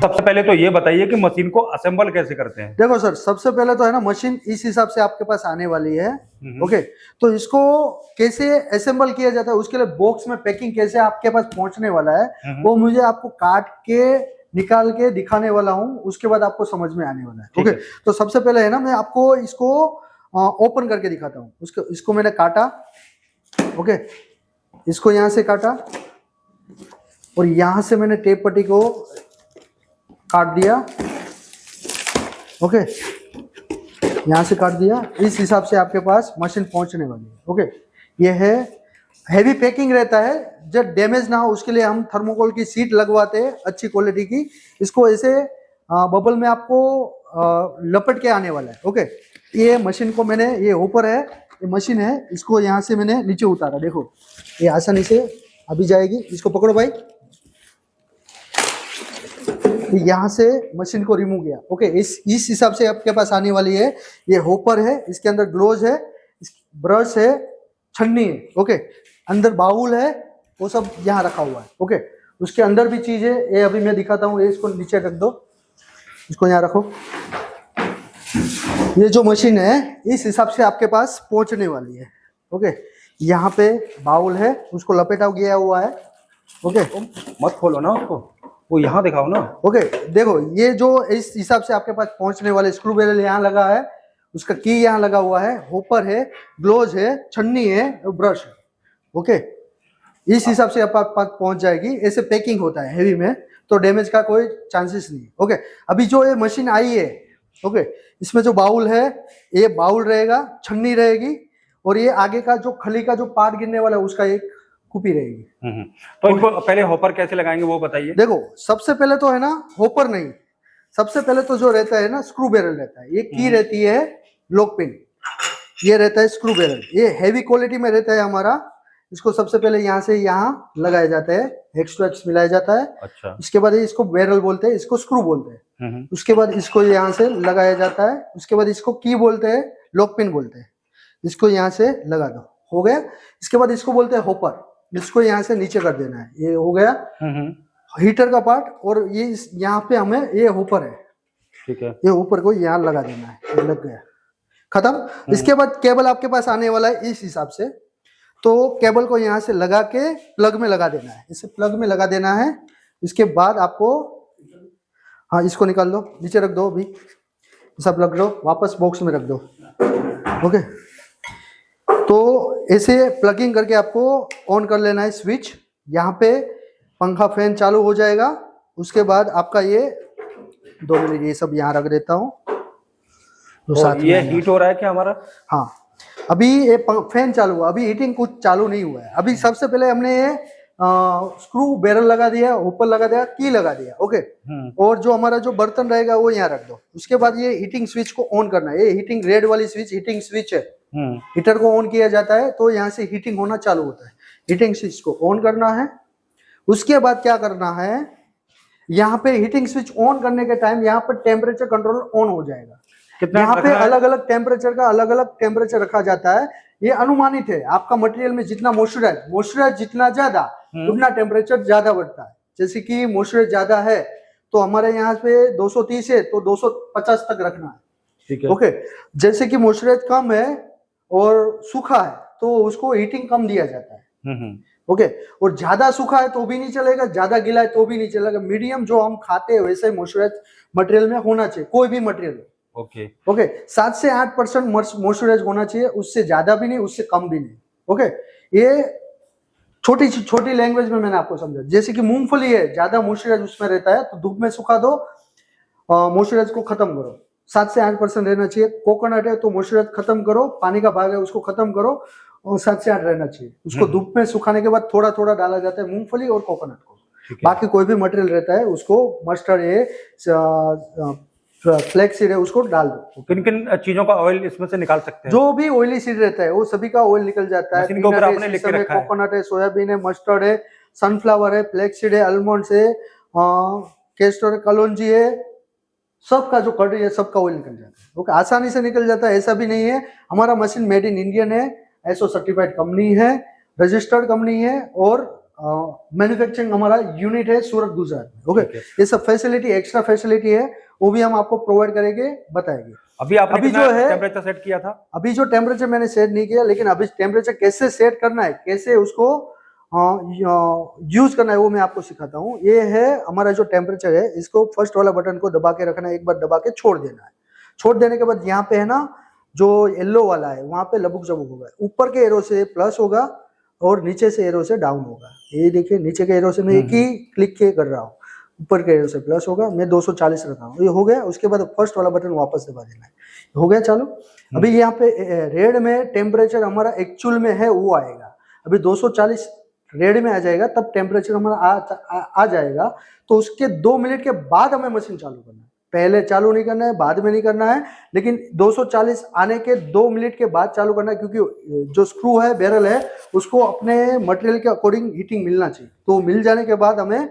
सबसे पहले तो ये बताइए कि मशीन को असेंबल कैसे करते हैं। देखो सर, सबसे पहले तो है ना, मशीन इस हिसाब से आपके पास आने वाली है। ओके, तो इसको कैसे असेंबल किया जाता है, उसके लिए बॉक्स में पैकिंग कैसे आपके पास पहुंचने वाला है, वो मुझे आपको काट के निकाल के दिखाने वाला हूँ, उसके बाद आपको समझ में आने वाला है। ओके, तो सबसे पहले है ना, मैं आपको इसको ओपन करके दिखाता हूँ। इसको मैंने काटा। ओके, इसको यहाँ से काटा और यहाँ से मैंने टेप पट्टी को काट दिया। ओके, यहाँ से काट दिया। इस हिसाब से आपके पास मशीन पहुंचने वाली है। ओके, ये है, हैवी पैकिंग रहता है, जब डैमेज ना हो उसके लिए हम थर्मोकोल की सीट लगवाते हैं अच्छी क्वालिटी की। इसको ऐसे बबल में आपको लपट के आने वाला है। ओके, ये मशीन को मैंने, ये ऊपर है, ये मशीन है, इसको यहाँ से मैंने नीचे उतारा। देखो ये आसानी से अभी जाएगी। इसको पकड़ो भाई। यहाँ से मशीन को रिमूव किया। ओके, इस हिसाब से आपके पास आने वाली है। ये होपर है, इसके अंदर ग्लोव है, ब्रश है, छन्नी है। ओके, अंदर बाउल है, वो सब यहाँ रखा हुआ है। ओके, उसके अंदर भी चीज है, ये अभी मैं दिखाता हूँ। ये इसको नीचे रख दो, इसको यहाँ रखो। ये जो मशीन है इस हिसाब से आपके पास पहुंचने वाली है। ओके, यहाँ पे बाउल है, उसको लपेटा गया हुआ है। ओके, मत खोलो ना उसको, वो यहाँ दिखाओ ना। ओके, देखो ये जो इस हिसाब से आपके पास पहुंचने वाले, स्क्रू बैरल यहाँ लगा है, उसका की यहाँ लगा हुआ है, होपर है, ग्लोव्स है, छन्नी है, ब्रश है। ओके, इस हिसाब से आप पास पहुंच जाएगी। ऐसे पैकिंग होता है हेवी में, तो डैमेज का कोई चांसेस नहीं। ओके, अभी जो ये मशीन आई है, ओके, इसमें जो बाउल है, ये बाउल रहेगा, छन्नी रहेगी, और ये आगे का जो खली का जो पार्ट गिरने वाला है उसका एक कुपी रहेगी। तो इनको पहले हॉपर कैसे लगाएंगे वो बताइए। देखो सबसे पहले तो है ना, हॉपर नहीं, सबसे पहले तो जो रहता है ना, स्क्रू बैरल रहता है। ये की रहती है लॉक पिन, ये रहता है स्क्रू बैरल, ये हैवी क्वालिटी में रहता है हमारा। इसको सबसे पहले यहाँ से यहाँ लगाया जाता है, हेक्स टू हेक्स मिलाया जाता है। अच्छा, इसके बाद इसको बैरल बोलते हैं, इसको स्क्रू बोलते हैं। उसके बाद इसको यहाँ से लगाया जाता है। उसके बाद इसको की बोलते हैं, लॉक पिन बोलते हैं। इसको यहाँ से लगा दो, हो गया। इसके बाद इसको बोलते हैं हॉपर, इसको यहाँ से नीचे कर देना है। ये हो गया हीटर का पार्ट, और ये यहाँ पे हमें, ये ऊपर है, ठीक है, ये ऊपर को यहाँ लगा देना है। ये लग गया, खत्म। इसके बाद केबल आपके पास आने वाला है इस हिसाब से, तो केबल को यहाँ से लगा के प्लग में लगा देना है। इसे प्लग में लगा देना है। इसके बाद आपको, हाँ इसको निकाल दो, नीचे रख दो, अभी सब रख दो, वापस बॉक्स में रख दो। ओके, तो ऐसे प्लगिंग करके आपको ऑन कर लेना है स्विच। यहाँ पे पंखा फैन चालू हो जाएगा। उसके बाद आपका ये 2 मिनट, ये सब यहाँ रख देता हूँ। तो ये हीट हो रहा है क्या हमारा? हाँ, अभी ये फैन चालू हुआ, अभी हीटिंग कुछ चालू नहीं हुआ है। अभी सबसे पहले हमने ये स्क्रू बैरल लगा दिया, ऊपर लगा दिया, की लगा दिया। ओके, और जो हमारा जो बर्तन रहेगा वो यहाँ रख दो। उसके बाद ये हीटिंग स्विच को ऑन करना है। ये हीटिंग रेड वाली स्विच हीटिंग स्विच है। हीटर को ऑन किया जाता है तो यहाँ से हीटिंग होना चालू होता है। हीटिंग स्विच को ऑन करना है। उसके बाद क्या करना है, यहाँ पे हीटिंग स्विच ऑन करने के टाइम यहाँ पर टेम्परेचर कंट्रोल ऑन हो जाएगा। यहाँ पे अलग अलग टेम्परेचर का अलग अलग टेम्परेचर रखा जाता है। ये अनुमानित है, आपका मटेरियल में जितना मॉइस्चराइज जितना ज्यादा, उतना टेम्परेचर ज्यादा बढ़ता है। जैसे कि मॉइस्चराइज ज्यादा है तो हमारे यहाँ पे 230 है तो 250 तक रखना है। ठीक है, ओके, जैसे कि मॉइस्चराइज कम है और सूखा है तो उसको हीटिंग कम दिया जाता है। ओके, और ज्यादा सूखा है तो भी नहीं चलेगा, ज्यादा गीला है तो भी नहीं चलेगा। मीडियम जो हम खाते हैं वैसे मॉइस्चराइज मटेरियल में होना चाहिए, कोई भी मटेरियल। ओके, 7 से 8% मॉइस्चराइज होना चाहिए, उससे ज्यादा भी नहीं, उससे कम भी नहीं। ओके, ये छोटी लैंग्वेज में मैंने आपको समझा। जैसे कि मूंगफली है, ज्यादा मॉइस्चराइज उसमें रहता है तो धूप में सुखा दो, मॉइस्चराइज को खत्म करो। 7 से 8% रहना चाहिए। कोकोनट है तो मॉइस्चराइज खत्म करो, पानी का भाग है उसको खत्म करो, और 7 से 8 रहना चाहिए। उसको धूप में सुखाने के बाद थोड़ा थोड़ा डाला जाता है मूंगफली और कोकोनट को। बाकी कोई भी मटेरियल रहता है उसको मस्टर्ड है, फ्लैक्स सीड है, उसको डाल दो। किन किन चीजों का ऑयल इसमें से निकाल सकते हैं? जो भी ऑयली सीड रहता है वो सभी का ऑयल निकल जाता है। कोकोनट है, सोयाबीन है, मस्टर्ड है, सनफ्लावर है, फ्लैक्स सीड है, आलमंड्स है, कैस्टर है, कलौंजी है, सबका जो कड़ी है सबका ऑयल निकल जाता है। ओके, आसानी से निकल जाता है, ऐसा भी नहीं है। हमारा मशीन मेड इन इंडियन है, ISO सर्टिफाइड कंपनी है, रजिस्टर्ड कंपनी है, और मैन्युफैक्चरिंग हमारा यूनिट है सूरत गुजरात में। ओके, ये सब फैसिलिटी, एक्स्ट्रा फैसिलिटी है, वो भी हम आपको प्रोवाइड करेंगे, बताएंगे। अभी आपने अभी कितना जो है टेम्परेचर सेट किया था? अभी जो टेम्परेचर मैंने सेट नहीं किया, लेकिन अभी टेम्परेचर कैसे सेट करना है, कैसे उसको यूज करना है, वो मैं आपको सिखाता हूँ। ये है हमारा जो टेम्परेचर है, इसको फर्स्ट वाला बटन को दबा के रखना है, एक बार दबा के छोड़ देना है। छोड़ देने के बाद यहाँ पे है ना जो येलो वाला है, वहां पे लबुक जबुक होगा, ऊपर के एरो से प्लस होगा और नीचे से एरो से डाउन होगा। ये देखिए, नीचे के एरो से मैं एक ही क्लिक के कर रहा हूँ, ऊपर के एरो से प्लस होगा, मैं 240 रखा हूँ, ये हो गया। उसके बाद फर्स्ट वाला बटन वापस दबा देना है, हो गया चालू। अभी यहाँ पे रेड में टेम्परेचर हमारा एक्चुअल में है वो आएगा, अभी 240 रेड में आ जाएगा, तब टेम्परेचर हमारा आ जाएगा। तो उसके 2 मिनट के बाद हमें मशीन चालू करना है, पहले चालू नहीं करना है, बाद में नहीं करना है, लेकिन 240 आने के 2 मिनट के बाद चालू करना है, क्योंकि जो स्क्रू है, बैरल है, उसको अपने मटेरियल के अकॉर्डिंग हीटिंग मिलना चाहिए। तो मिल जाने के बाद हमें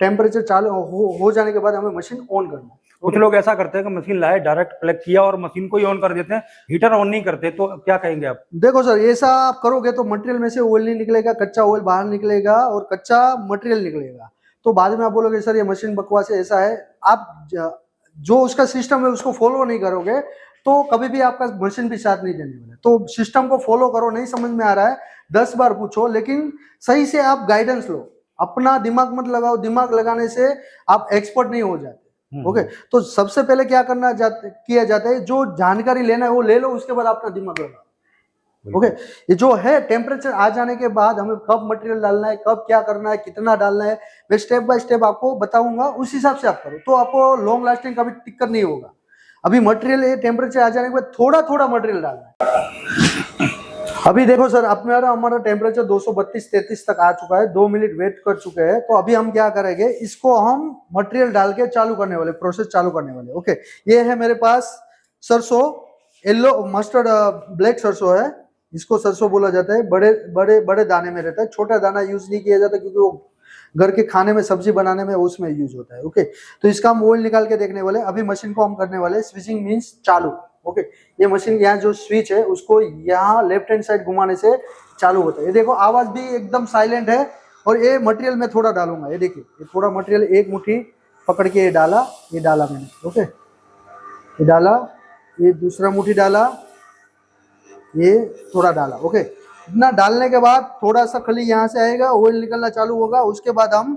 टेम्परेचर चालू हो जाने के बाद हमें मशीन ऑन करना है। कुछ लोग ऐसा करते हैं कि मशीन लाए, डायरेक्ट प्लग किया और मशीन को ही ऑन कर देते हैं, हीटर ऑन नहीं करते, तो क्या कहेंगे आप? देखो सर, ऐसा आप करोगे तो मटेरियल में से ऑयल नहीं निकलेगा, कच्चा ऑयल बाहर निकलेगा और कच्चा मटेरियल निकलेगा। तो बाद में आप बोलोगे सर ये मशीन बकवास है, ऐसा है। आप जो उसका सिस्टम है उसको फॉलो नहीं करोगे तो कभी भी आपका मशीन भी साथ नहीं देने वाला। तो सिस्टम को फॉलो करो, नहीं समझ में आ रहा है 10 बार पूछो, लेकिन सही से आप गाइडेंस लो, अपना दिमाग मत लगाओ, दिमाग लगाने से आप एक्सपर्ट नहीं हो जाते। ओके, तो सबसे पहले क्या किया जाता है, जो जानकारी लेना है वो ले लो, उसके बाद अपना दिमाग लगाओ। ओके, ये जो है टेम्परेचर आ जाने के बाद हमें कब मटेरियल डालना है, कब क्या करना है, कितना डालना है, मैं स्टेप बाय स्टेप आपको बताऊंगा, उस हिसाब से आप करो, तो आपको लॉन्ग लास्टिंग कभी दिक्कत नहीं होगा। अभी मटेरियल ये टेम्परेचर आ जाने के बाद थोड़ा थोड़ा मटेरियल डालना है। अभी देखो सर, हमारा टेम्परेचर 232-33 तक आ चुका है, 2 मिनट वेट कर चुके हैं। तो अभी हम क्या करेंगे, इसको हम मटेरियल डाल के चालू करने वाले, प्रोसेस चालू करने वाले। ओके, ये है मेरे पास सरसों, येलो मस्टर्ड ब्लैक सरसों है, इसको सरसों बोला जाता है। बड़े बड़े बड़े दाने में रहता है, छोटा दाना यूज नहीं किया जाता, क्योंकि वो घर के खाने में, सब्जी बनाने में उसमें यूज होता है। ओके, तो इसका हम ऑयल निकाल के देखने वाले। अभी मशीन को हम करने वाले स्विचिंग मीन्स चालू। ओके, ये मशीन यहाँ जो स्विच है उसको यहाँ लेफ्ट हैंड साइड घुमाने से चालू होता है। ये देखो, आवाज भी एकदम साइलेंट है। और ये मटेरियल मैं थोड़ा डालूंगा, ये देखिए, ये थोड़ा मटेरियल एक मुट्ठी पकड़ के ये डाला मैंने। ओके, ये डाला, ये दूसरा मुट्ठी डाला, ये थोड़ा डाला। ओके, इतना डालने के बाद थोड़ा सा खली यहाँ से आएगा, ऑयल निकलना चालू होगा, उसके बाद हम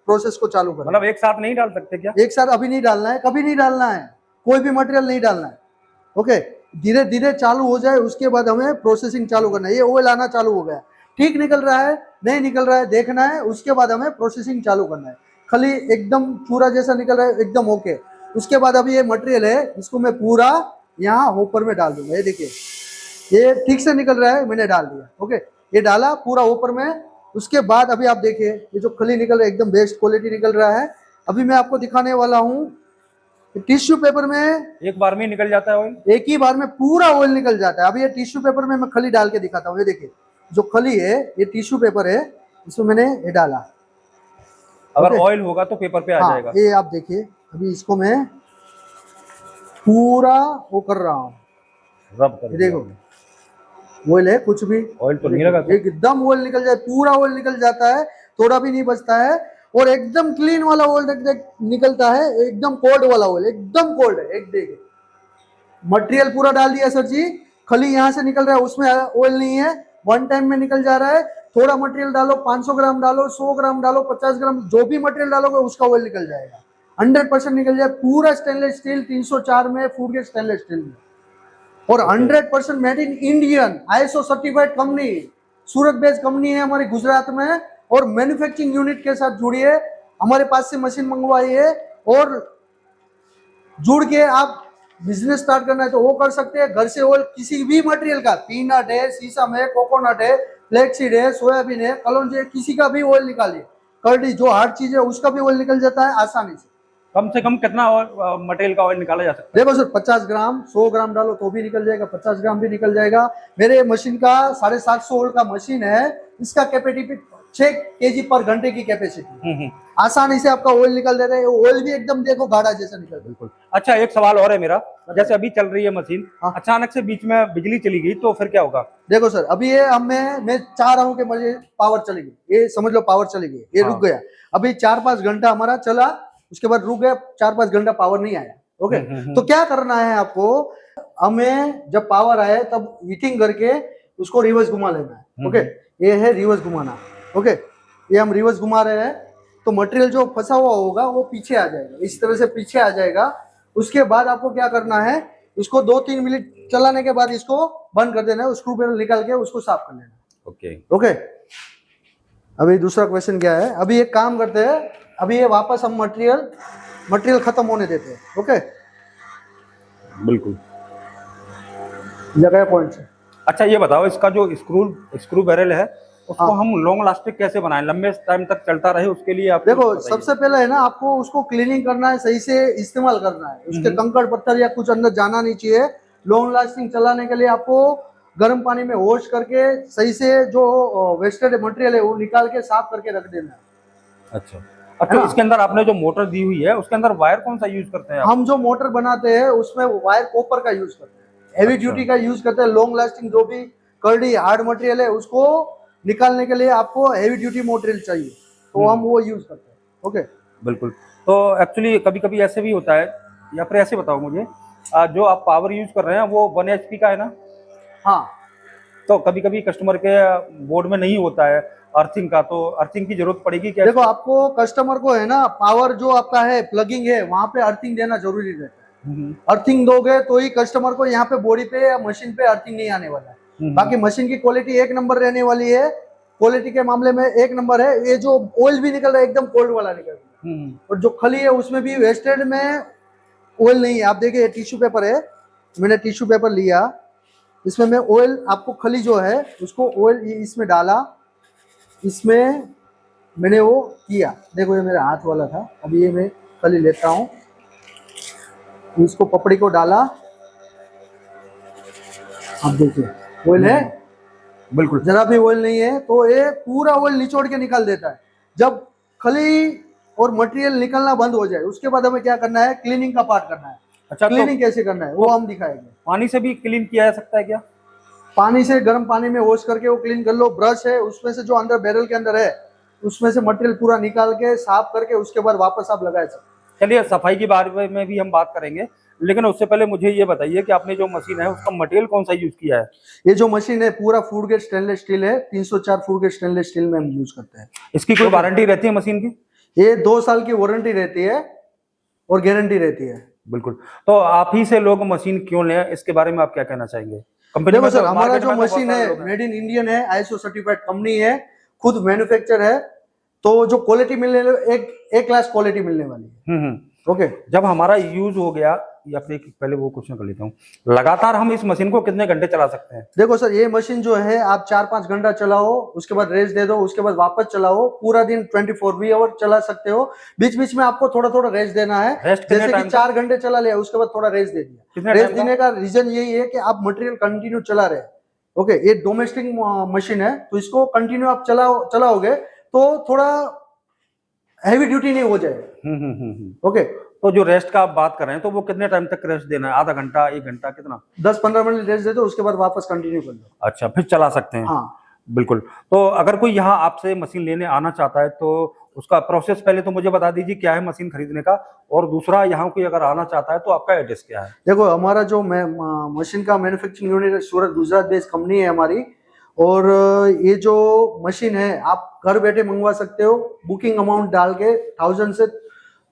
प्रोसेस को चालू करेंगे। मतलब एक साथ नहीं डाल सकते क्या? एक साथ अभी नहीं डालना है, कभी नहीं डालना है, कोई भी मटेरियल नहीं डालना है। ओके, धीरे धीरे चालू हो जाए, उसके बाद हमें प्रोसेसिंग चालू करना है। ये ऑयल आना चालू हो गया, ठीक निकल रहा है, नहीं निकल रहा है देखना है, उसके बाद हमें प्रोसेसिंग चालू करना है। खली एकदम चूरा जैसा निकल रहा है, एकदम ओके। उसके बाद अभी ये मटेरियल है, इसको मैं पूरा यहाँ होपर में डाल दूंगा। ये देखिए, ये ठीक से निकल रहा है, मैंने डाल दिया। ओके, ये डाला पूरा ऊपर में। उसके बाद अभी आप देखिए, ये जो खली निकल रहा है एकदम बेस्ट क्वालिटी निकल रहा है। अभी मैं आपको दिखाने वाला हूँ, टिश्यू पेपर में एक बार में निकल जाता है ऑयल, एक ही बार में पूरा ऑयल निकल जाता है। अभी ये टिश्यू पेपर में मैं खली डाल के दिखाता हूँ। ये देखिए, जो खली है ये टिश्यू पेपर है, इसमें मैंने ये डाला। अगर ऑयल होगा तो पेपर पे आ जाएगा। ये आप देखिए, अभी इसको मैं पूरा वो कर रहा हूँ, रब कर। देखो ऑयल है, कुछ भी ऑयल तो नहीं लगा, एकदम ऑयल निकल जाए, पूरा ऑयल निकल जाता है, थोड़ा भी नहीं बचता है। और एकदम क्लीन वाला ऑयल निकलता है, एकदम कोल्ड वाला ऑयल, एकदम कोल्ड है। एक देखिए, मटेरियल पूरा डाल दिया सर जी, खली यहाँ से निकल रहा है, उसमें ऑयल नहीं है, वन टाइम में निकल जा रहा है। थोड़ा मटेरियल डालो, 500 ग्राम डालो, 100 ग्राम डालो, 50 ग्राम, जो भी मटेरियल डालोगे उसका ऑयल निकल जाएगा, 100% निकल जाए। पूरा स्टेनलेस स्टील 304 में, फूड ग्रेड स्टेनलेस स्टील में, और 100% made in Indian, ISO certified company, Surat based company है हमारी गुजरात में। और मैन्युफैक्चरिंग यूनिट के साथ जुड़िए, हमारे पास से मशीन मंगवाइए और जुड़ के आप बिजनेस स्टार्ट करना है तो वो कर सकते हैं। घर से ऑयल किसी भी मटेरियल का, पीनट है, सीसम है, कोकोनट है, फ्लैक्सीड है, सोयाबीन है, कलौंजी है, किसी का भी ऑयल निकालिए। कर्डी जो हार्ड चीज है उसका भी ऑयल निकल जाता है आसानी से। कम से कम कितना मटेरियल का ऑयल निकाला जा सकता है? देखो सर, 50 ग्राम 100 ग्राम डालो तो भी निकल जाएगा, 50 ग्राम भी निकल जाएगा। मेरे मशीन का 750 वोल्ट का मशीन है, इसका 6 kg पर घंटे की कैपेसिटी। आसानी से आपका ऑयल निकल देता है, ऑयल भी एकदम देखो गाढ़ा जैसा निकल रहा है। बिल्कुल। अच्छा, एक सवाल और है मेरा, जैसे अभी चल रही है मशीन, हाँ। अचानक से बीच में बिजली चली गई तो फिर क्या होगा? देखो सर, अभी ये मैं चाह रहा हूँ कि मुझे पावर चली गई, ये समझ लो पावर चली गई, ये हाँ। रुक गया। अभी 4-5 घंटा हमारा चला, उसके बाद रुक गया, 4-5 घंटा पावर नहीं आया। ओके, तो क्या करना है आपको, हमें जब पावर आए तब हीटिंग करके उसको रिवर्स घुमा लेना है। ओके, ये है रिवर्स घुमाना। ओके, ये हम रिवर्स घुमा रहे हैं तो मटेरियल जो फंसा हुआ होगा वो पीछे आ जाएगा, इस तरह से पीछे आ जाएगा। उसके बाद आपको क्या करना है, इसको 2-3 मिनट चलाने के बाद इसको बंद कर देना है, स्क्रू पैनल निकाल के उसको साफ कर लेना। ओके ओके, अभी दूसरा क्वेश्चन क्या है, अभी एक काम करते हैं, अभी ये वापस हम मटेरियल खत्म होने देते हैं। ओके, बिल्कुल। जगह पॉइंट से। अच्छा, ये बताओ, इसका जो स्क्रू बैरल है उसको हाँ। हम लॉन्ग लास्टिंग कैसे बनाएं, लंबे टाइम तक चलता रहे, उसके लिए आप देखो, सबसे पहले है ना, आपको उसको क्लीनिंग करना है, सही से इस्तेमाल करना है, उसके कंकड़ पत्थर या कुछ अंदर जाना नहीं चाहिए। लॉन्ग लास्टिंग चलाने के लिए आपको गर्म पानी में वॉश करके सही से जो वेस्टेड मटेरियल है वो निकाल के साफ करके रख देना है। अच्छा, तो इसके अंदर आपने जो मोटर दी हुई है उसके अंदर वायर कौन सा यूज करते हैं आप? हम जो मोटर बनाते हैं उसमें वायर कॉपर का यूज करते हैं, हेवी ड्यूटी का यूज करते हैं। लॉन्ग लास्टिंग जो भी कर्डी हार्ड मटेरियल है उसको निकालने के लिए आपको हेवी ड्यूटी मटेरियल चाहिए, तो हम वो यूज करते हैं। ओके, बिल्कुल। तो एक्चुअली कभी कभी ऐसे भी होता है, या फिर ऐसे बताओ मुझे, जो आप पावर यूज कर रहे हैं वो 1 HP का है ना? हाँ, तो कभी कभी कस्टमर के बोर्ड में नहीं होता है अर्थिंग का, तो अर्थिंग की जरूरत पड़ेगी क्या? देखो, आपको कस्टमर को है ना, पावर जो आपका है प्लगिंग है वहां पे अर्थिंग देना जरूरी रहता है। अर्थिंग दोगे तो ही कस्टमर को यहाँ पे बॉडी पे या मशीन पे अर्थिंग नहीं आने वाला है। बाकी मशीन की क्वालिटी एक नंबर रहने वाली है, क्वालिटी के मामले में एक नंबर है। ये जो ऑयल भी निकल रहा है एकदम कोल्ड वाला निकल रहा है, और जो खली है उसमें भी वेस्टेड में ऑयल नहीं है। आप देखिए, टिश्यू पेपर है, मैंने टिश्यू पेपर लिया, इसमें मैं ऑयल आपको खली जो है उसको ऑयल इसमें डाला, इसमें मैंने वो किया। देखो, ये मेरा हाथ वाला था, अभी ये मैं खली लेता हूँ, इसको पपड़ी को डाला, आप देखिए ऑयल है, बिल्कुल जरा भी ऑयल नहीं है, तो ये पूरा ऑयल निचोड़ के निकाल देता है। जब खली और मटेरियल निकलना बंद हो जाए उसके बाद हमें क्या करना है, क्लीनिंग का पार्ट करना है। अच्छा, क्लीनिंग कैसे करना है वो हम दिखाएंगे। पानी से भी क्लीन किया जा सकता है क्या? पानी से, गर्म पानी में वॉश करके वो क्लीन कर लो। ब्रश है, उसमें से जो अंदर बैरल के अंदर है उसमें से मटेरियल पूरा निकाल के साफ करके उसके बाद वापस आप लगा सकते। चलिए, सफाई के बारे में भी हम बात करेंगे, लेकिन उससे पहले मुझे ये बताइए कि आपने जो मशीन है उसका मटेरियल कौन सा यूज किया है? ये जो मशीन है पूरा फूड ग्रेड स्टेनलेस स्टील है, 304 फूड ग्रेड स्टेनलेस स्टील में हम यूज करते हैं। इसकी कोई वारंटी रहती है मशीन की? ये 2 साल की वारंटी रहती है और गारंटी रहती है। बिल्कुल। तो आप ही से लोग मशीन क्यों लें, इसके बारे में आप क्या कहना चाहेंगे? कंपनी देखो में सर, तो हमारा मार्केट जो में तो मशीन बहुत सारे है लोग हैं। मेड इन इंडियन है, ISO सर्टिफाइड कंपनी है, खुद मैन्युफैक्चर है, तो जो क्वालिटी मिलने एक क्लास क्वालिटी मिलने वाली है। ओके, जब हमारा यूज हो गया, या फिर पहले वो क्वेश्चन कर लेता हूँ, लगातार हम इस मशीन को कितने घंटे चला सकते हैं? देखो सर, ये मशीन जो है आप 4-5 घंटा चलाओ, उसके बाद रेस्ट दे दो, उसके बाद वापस चलाओ, पूरा दिन 24 आवर चला सकते हो। बीच बीच में आपको थोड़ा थोड़ा रेस्ट देना है। रेस्ट कितने जैसे टाइम कि 4 घंटे चला लिया, उसके बाद थोड़ा रेस्ट दे दिया। कितने रेस्ट टाइम का? देने का रीजन यही है कि आप मटेरियल कंटिन्यू चला रहे। ओके, ये डोमेस्टिक मशीन है, तो इसको कंटिन्यू आप चलाओगे तो थोड़ा हैवी ड्यूटी नहीं हो जाएगा। ओके, तो जो रेस्ट का आप बात कर रहे हैं, तो वो कितने टाइम तक रेस्ट देना है? आधा घंटा, 1 घंटा, कितना? 10-15 मिनट रेस्ट दे दो, उसके बाद वापस कंटिन्यू कर लो। अच्छा, फिर चला सकते हैं। हाँ, बिल्कुल। तो अगर कोई यहाँ आपसे मशीन लेने आना चाहता है तो उसका प्रोसेस पहले तो मुझे बता दीजिए, क्या है मशीन खरीदने का, और दूसरा यहाँ कोई अगर आना चाहता है तो आपका एड्रेस क्या है? देखो, हमारा जो मशीन का मैन्युफैक्चरिंग यूनिट है, सूरत गुजरात बेस्ड कंपनी है हमारी, और ये जो मशीन है आप घर बैठे मंगवा सकते हो। बुकिंग अमाउंट डाल के 1000 से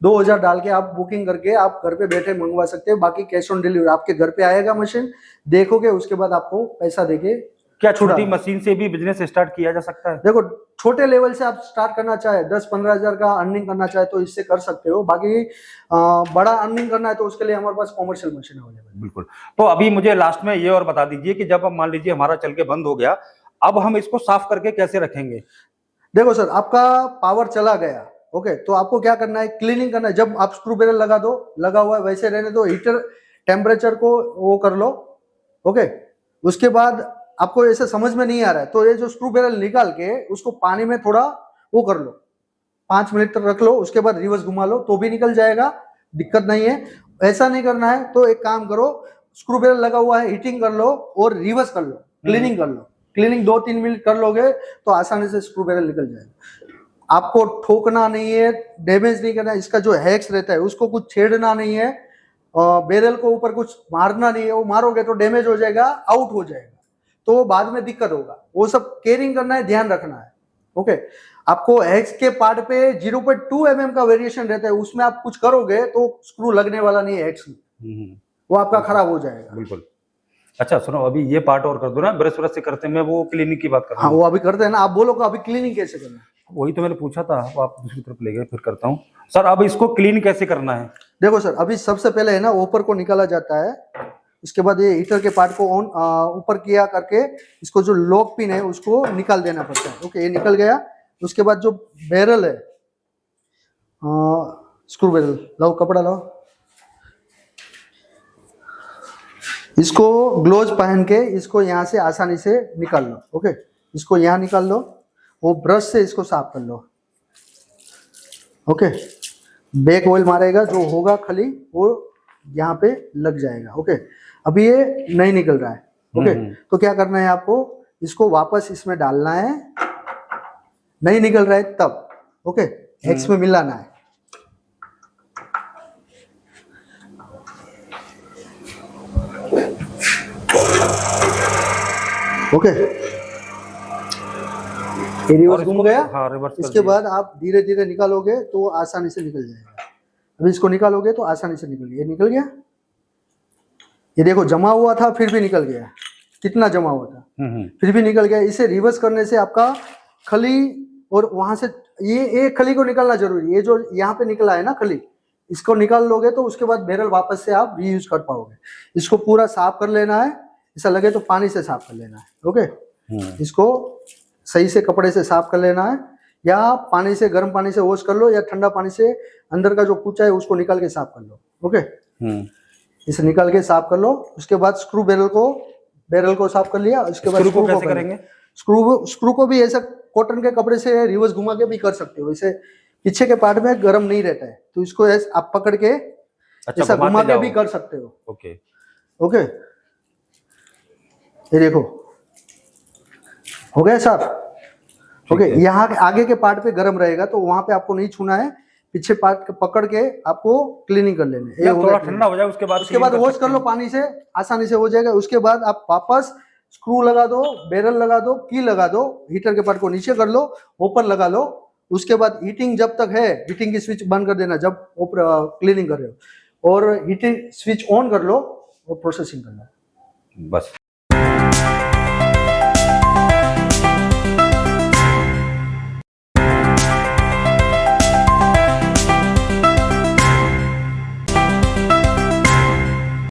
2000 डाल के आप बुकिंग करके आप घर पे बैठे मंगवा सकते हो। बाकी कैश ऑन डिलीवरी, आपके घर पे आएगा मशीन, देखोगे, उसके बाद आपको पैसा देके। क्या छोटी मशीन से भी बिजनेस स्टार्ट किया जा सकता है? देखो, छोटे लेवल से आप स्टार्ट करना चाहे, 10-15 हजार का अर्निंग करना चाहे तो इससे कर सकते हो। बाकी बड़ा अर्निंग करना है तो उसके लिए हमारे पास कॉमर्शियल मशीन अवेलेबल। बिल्कुल। तो अभी मुझे लास्ट में ये और बता दीजिए कि जब मान लीजिए हमारा चल के बंद हो गया, अब हम इसको साफ करके कैसे रखेंगे? देखो सर, आपका पावर चला गया, ओके, तो आपको क्या करना है, क्लीनिंग करना है। जब आप स्क्रू बैरल लगा दो, लगा हुआ है वैसे रहने दो, हीटर टेम्परेचर को वो कर लो। ओके, उसके बाद आपको ऐसे समझ में नहीं आ रहा है तो ये जो स्क्रू बैरल निकाल के उसको पानी में थोड़ा वो कर लो, 5 मिनट तक रख लो, उसके बाद रिवर्स घुमा लो तो भी निकल जाएगा, दिक्कत नहीं है। ऐसा नहीं करना है तो एक काम करो, स्क्रू बैरल लगा हुआ है, हीटिंग कर लो और रिवर्स कर लो, क्लीनिंग कर लो। क्लीनिंग 2-3 मिनट कर लोगे तो आसानी से स्क्रू बैरल निकल जाएगा। आपको ठोकना नहीं है, डैमेज नहीं करना है, इसका जो हैक्स रहता है उसको कुछ छेड़ना नहीं है, बैरल को ऊपर कुछ मारना नहीं है, वो मारोगे तो डैमेज हो जाएगा, आउट हो जाएगा, तो बाद में दिक्कत होगा। वो सब केयरिंग करना है, ध्यान रखना है। ओके, आपको हैक्स के पार्ट पे 0.2 mm का वेरिएशन रहता है, उसमें आप कुछ करोगे तो स्क्रू लगने वाला नहीं है हैक्स में, वो आपका खराब हो जाएगा। बिल्कुल। अच्छा सुनो, अभी ये पार्ट और कर दो ना, ब्रश व्रश से करते हैं, मैं वो क्लीनिंग की बात कर रहा हाँ हूँ। वो अभी करते हैं ना, आप बोलो अभी क्लीनिंग कैसे करना है। वही तो मैंने पूछा था, वो आप दूसरी तरफ ले गए, फिर करता हूँ। सर अब इसको क्लीन कैसे करना है? देखो सर, अभी सबसे पहले है ना ऊपर को निकाला जाता है, इसके बाद ये हीटर के पार्ट को ऑन ऊपर किया करके इसको जो लॉक पिन है उसको निकाल देना पड़ता है। ओके, ये निकल गया। उसके बाद जो बैरल है, स्क्रू बैरल लाओ, कपड़ा लाओ, इसको ग्लोव्स पहन के इसको यहाँ से आसानी से निकाल लो। ओके, इसको यहाँ निकाल लो, वो ब्रश से इसको साफ कर लो। ओके, बैक ऑयल मारेगा जो होगा खाली वो यहाँ पे लग जाएगा। ओके, अभी ये नहीं निकल रहा है। ओके, तो क्या करना है आपको, इसको वापस इसमें डालना है, नहीं निकल रहा है तब। ओके, एक्स में मिलाना है। ओके, रिवर्स घूम गया। हाँ, रिवर्स कर इसके दिया। बाद आप धीरे धीरे निकालोगे तो आसानी से निकल जाएगा। अभी इसको निकालोगे तो आसानी से निकल गया, निकल गया। ये देखो जमा हुआ था फिर भी निकल गया, कितना जमा हुआ था फिर भी निकल गया। इसे रिवर्स करने से आपका खली और वहां से ये खली को निकालना जरूरी है। ये जो यहाँ पे निकला है ना खली, इसको निकाल लोगे तो उसके बाद बैरल वापस से आप रीयूज कर पाओगे। इसको पूरा साफ कर लेना है, ऐसा लगे तो पानी से साफ कर लेना है। ओके, इसको सही से कपड़े से साफ कर लेना है, या पानी से, गर्म पानी से वॉश कर लो, या ठंडा पानी से अंदर का जो कूचा है उसको निकाल के साफ कर लो। ओके, इसे निकाल के साफ कर लो। उसके बाद स्क्रू बैरल को साफ कर लिया। उसके बाद स्क्रू को कैसे करेंगे? स्क्रू को भी ऐसा कॉटन के कपड़े से रिवर्स घुमा के भी कर सकते हो। इसे पीछे के पार्ट में गर्म नहीं रहता है तो इसको आप पकड़ के ऐसा घुमा के भी कर सकते हो। ओके ओके, ये देखो हो गया साफ। ओके, यहाँ आगे के पार्ट पे गर्म रहेगा तो वहां पे आपको नहीं छूना है, पीछे पार्ट पकड़ के आपको क्लीनिंग कर लेना है। थोड़ा ठंडा हो जाए उसके बाद वॉश कर लो पानी से, आसानी से हो जाएगा। उसके बाद आप वापस स्क्रू लगा दो, बैरल लगा दो, की लगा दो, हीटर के पार्ट को नीचे कर लो, ऊपर लगा लो। उसके बाद हीटिंग जब तक है, हीटिंग की स्विच बंद कर देना जब क्लीनिंग कर रहे हो, और हीटिंग स्विच ऑन कर लो और प्रोसेसिंग कर लो। बस